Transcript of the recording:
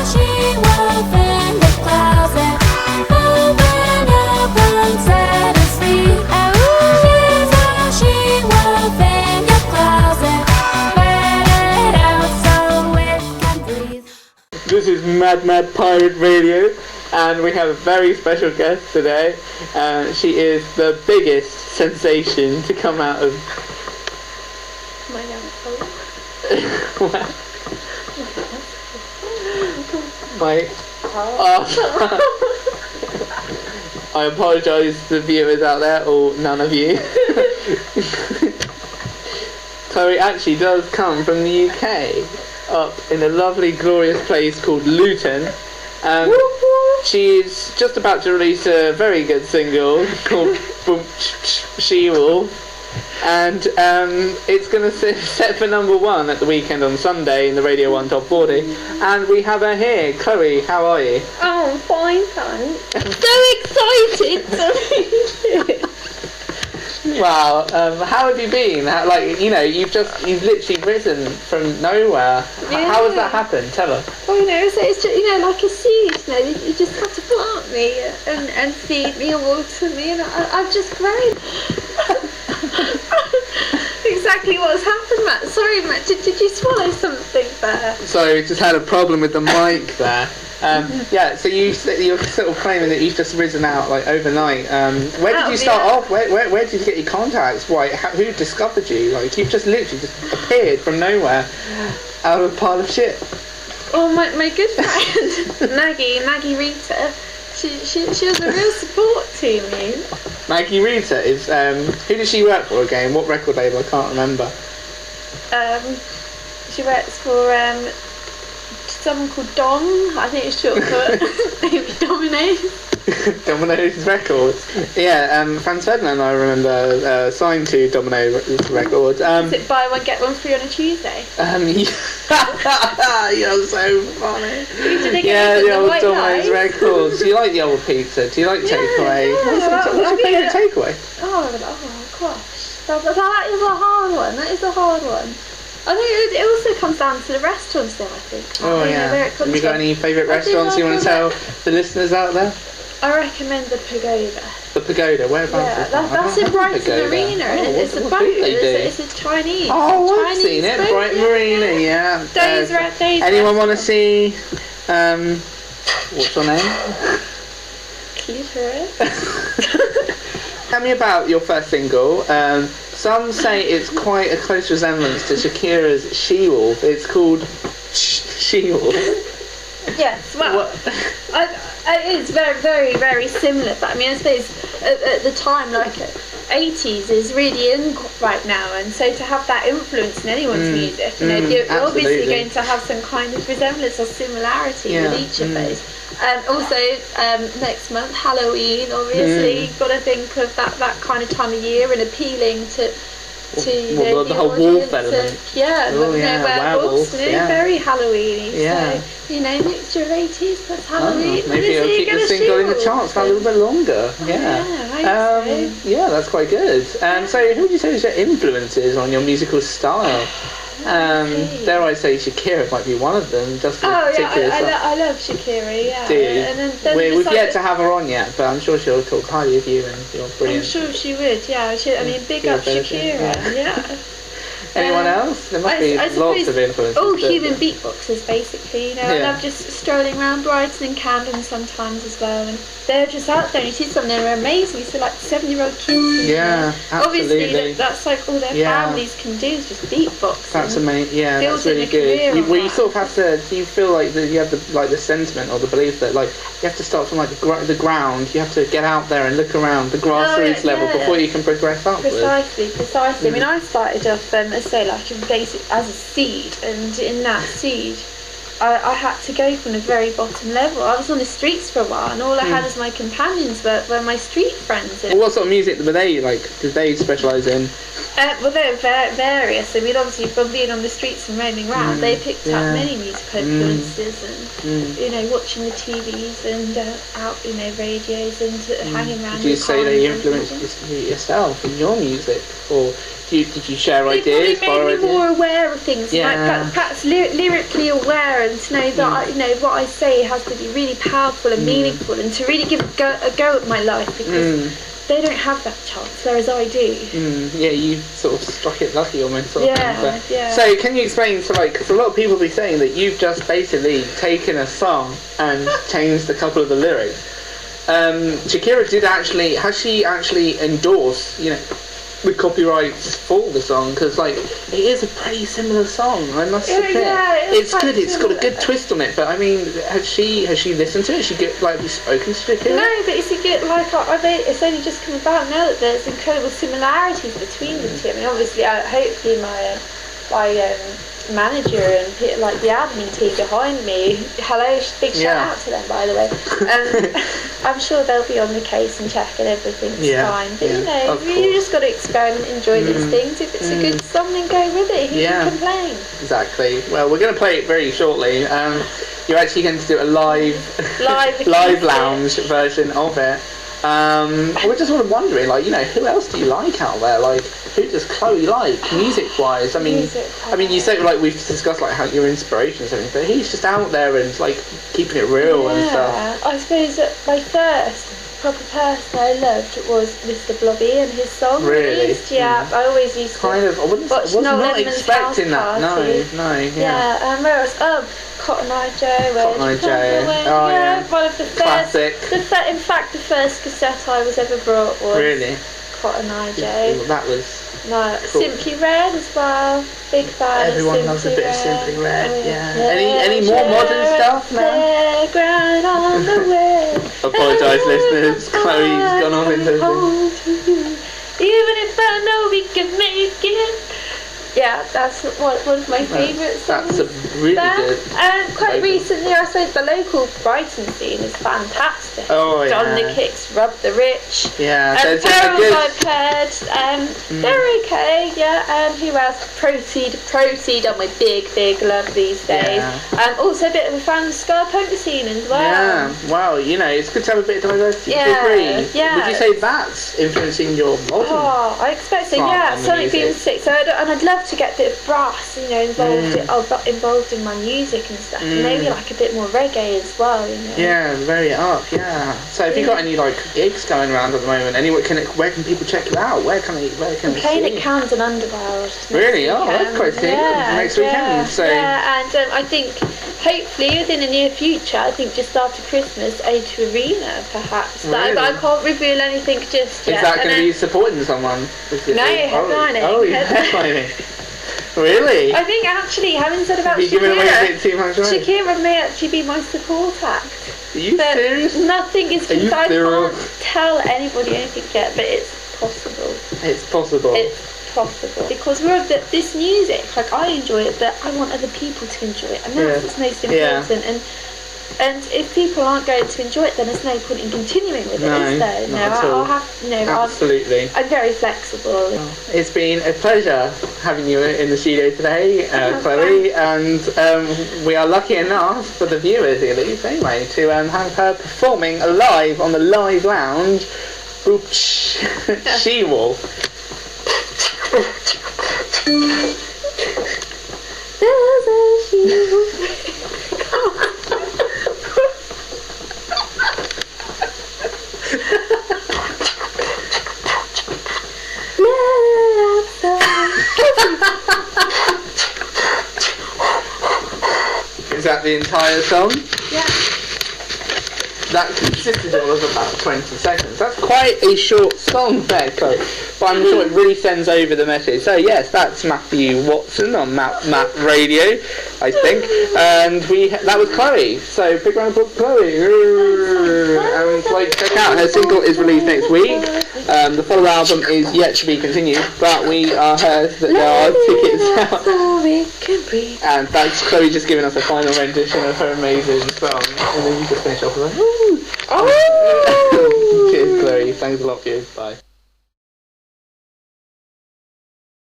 she-wolf in the closet. Open up and set us free. She's a she-wolf in your closet. Let it out so it can breathe. This is Mad Pirate Radio, and we have a very special guest today. She is the biggest sensation to come out of... My name is Chloe. I apologise to the viewers out there, or none of you. Chloe actually does come from the UK, up in a lovely, glorious place called Luton. She's just about to release a very good single called She-Wolf, and it's going to set for #1 at the weekend on Sunday in the Radio 1 Top 40, and we have her here. Chloe, how are you? Oh, I'm fine, thanks. I'm so excited to meet you. Wow, how have you been? You've literally risen from nowhere. Yeah. How has that happened? Tell us. Well, it's just, like a seed, you just have to plant me and feed me and water me, and I've just grown. Exactly what's happened, Matt. Sorry, Matt, did you swallow something there? Sorry, we just had a problem with the mic there. Yeah, so you're sort of claiming that you've just risen out overnight. Where did you start off? Where did you get your contacts? Who discovered you? You've just literally just appeared from nowhere out of a pile of shit. Oh, my good friend Maggie Rita. She was a real support to me. Maggie Rita is who does she work for again? What record label? I can't remember. She works for someone called Dom. I think it's short for maybe Domino's. Domino's Records. Yeah, Franz Ferdinand, I remember, signed to Domino Records. Is it buy one get one free on a Tuesday? You're so funny. Yeah, the old Domino's Records. Do you like the old pizza? Do you like takeaway? What's your favourite takeaway? Oh gosh, that is a hard one. That is a hard one. I think it also comes down to the restaurants though, I think. Oh yeah. Have you got any favourite restaurants you want to tell the listeners out there? I recommend the Pagoda. The Pagoda, whereabouts is that? That's in Brighton Marina, and it's a boat. It's a Chinese. Oh, I've Chinese seen it. boat, Brighton Marina, yeah. Days anyone want to see? What's your name? Clitoris. Tell me about your first single. Some say it's quite a close resemblance to Shakira's She-Wolf. It's called She-Wolf. Yes, well, it's very, very, very similar. But I mean, I suppose at the time, 80s is really in right now, and so to have that influence in anyone's music, you're obviously going to have some kind of resemblance or similarity with each of those. Also, next month, Halloween, obviously, you've got to think of that kind of time of year and appealing to the whole wolf element. Werewolves, very Halloweeny. Yeah. So, mixture of 80s plus Halloween. Maybe it'll keep the single in the charts for a little bit longer. Yeah, that's quite good. So who would you say is your influences on your musical style? Dare I say Shakira might be one of them, just for particular stuff. I love Shakira, yeah. Do you? And then We've yet to have her on yet, but I'm sure she'll talk highly of you and you're brilliant. I'm sure she would, yeah. Big up Shakira, yeah. Anyone else? There must be lots of influences. All human beatboxers, basically. I love just strolling around Brighton and Camden sometimes as well, and they're just out there and you see some of them, they're amazing. So 7-year-old kids. Yeah, absolutely. Obviously, that's all their families can do is just beatbox. That's amazing. Yeah, that's really good. You sort of have to. Do you feel like that you have the sentiment or the belief that you have to start from the ground. You have to get out there and look around the grassroots level before you can progress upwards. Precisely. I mean, I started off as a seed, and in that seed I had to go from the very bottom level. I was on the streets for a while, and all I had as my companions were my street friends. Well, what sort of music were they like? Did they specialise in? Well, they were various. I mean, obviously, from being on the streets and roaming around, they picked up many musical influences, and watching the TVs and out, radios and hanging around. Did you say they influenced yourself in your music, or did you share ideas? They probably made me more aware of things, perhaps lyrically aware and to know that what I say has to be really powerful and meaningful, and to really give a go at my life, because they don't have that chance, whereas I do. Yeah, you sort of struck it lucky almost. Sort of thing, Yeah. So can you explain to because a lot of people be saying that you've just basically taken a song and changed a couple of the lyrics. Shakira has she actually endorsed, the copyrights for the song? Because it is a pretty similar song, I must admit. It's good. It's got a good twist on it. But I mean, has she listened to it? Have you spoken to Shakira? No, but it's only just come about now that there's incredible similarities between the two. I mean, obviously, hopefully my manager and the admin team behind me, big shout out to them, by the way. I'm sure they'll be on the case and checking everything's fine. But you just got to experiment, enjoy these things. If it's a good song, then go with it. Who can complain? Exactly. Well, we're going to play it very shortly. You're actually going to do a live lounge version of it. We're just sort of wondering, who else do you like out there? Who does Chloe like, music-wise? I mean, you say we've discussed how your inspirations and everything, but he's just out there and keeping it real and stuff. I suppose that my first proper person I loved was Mr. Blobby and his song. Really? I always used to I was not expecting that. No. Where else? Cotton Eye Joe. One of the classic. In fact, the first cassette I was ever brought was really Cotton Eye Joe. Well, that was cool. Simply Red as well. Big fan. Everyone loves a bit of Simply Red. Any more modern stuff now? Playground on the way. Apologise, listeners. Chloe's gone off into Even if I know we can make it. Yeah, that's one of my favourite songs. That's really good. And quite recently, I suppose the local Brighton scene is fantastic. Oh yeah. John the Kicks, Rob the Rich. Yeah, and Perils I've heard. They're okay. Yeah. And who else? Proceed on my big love these days. Also a bit of a fan of the ska punk scene as well. Yeah. Well, it's good to have a bit of diversity. Yeah. Would you say that's influencing your modern? Oh, I expect so. Yeah. Sonic Boom 6. And I'd love to get a bit of brass, involved in my music and stuff. And maybe a bit more reggae as well. Yeah, very up. Yeah. So, have you got any gigs going around at the moment? Where can people check you out? Where can I'm playing at Camden Underworld. Really? Oh, that's quite soon. Next weekend. So. Yeah, and I think hopefully within the near future, I think just after Christmas, A2 Arena perhaps. Really? But I can't reveal anything just yet. Is that going to be supporting someone? No, headlining. Oh, you're headlining. Really? I think actually, having said about Shakira may actually be my support act. Are you serious? Nothing is confirmed. I can't tell anybody anything yet, but it's possible. It's possible. It's possible. Because we're this music, I enjoy it, but I want other people to enjoy it, and that's what's most important. And if people aren't going to enjoy it, then there's no point in continuing with it, is there? I'll have, absolutely. I'm very flexible. It's been a pleasure having you in the studio today, Chloe, and we are lucky enough for the viewers, at least, anyway, to have her performing live on the Live Lounge. Oops, She-Wolf. There's a she-wolf. Is that the entire song? Yeah. That consisted of about 20 seconds. That's quite a short song there, Chloe. But I'm sure it really sends over the message. So yes, that's Matthew Watson on Matt Radio, I think. And that was Chloe. So big round of applause for Chloe. And check out, her single is released next week. The full album is yet to be continued, but we are heard that there are tickets out. And that's Chloe just giving us a final rendition of her amazing song. And then you just finish off with Cheers, Chloe. Thanks a lot, viewers. Bye.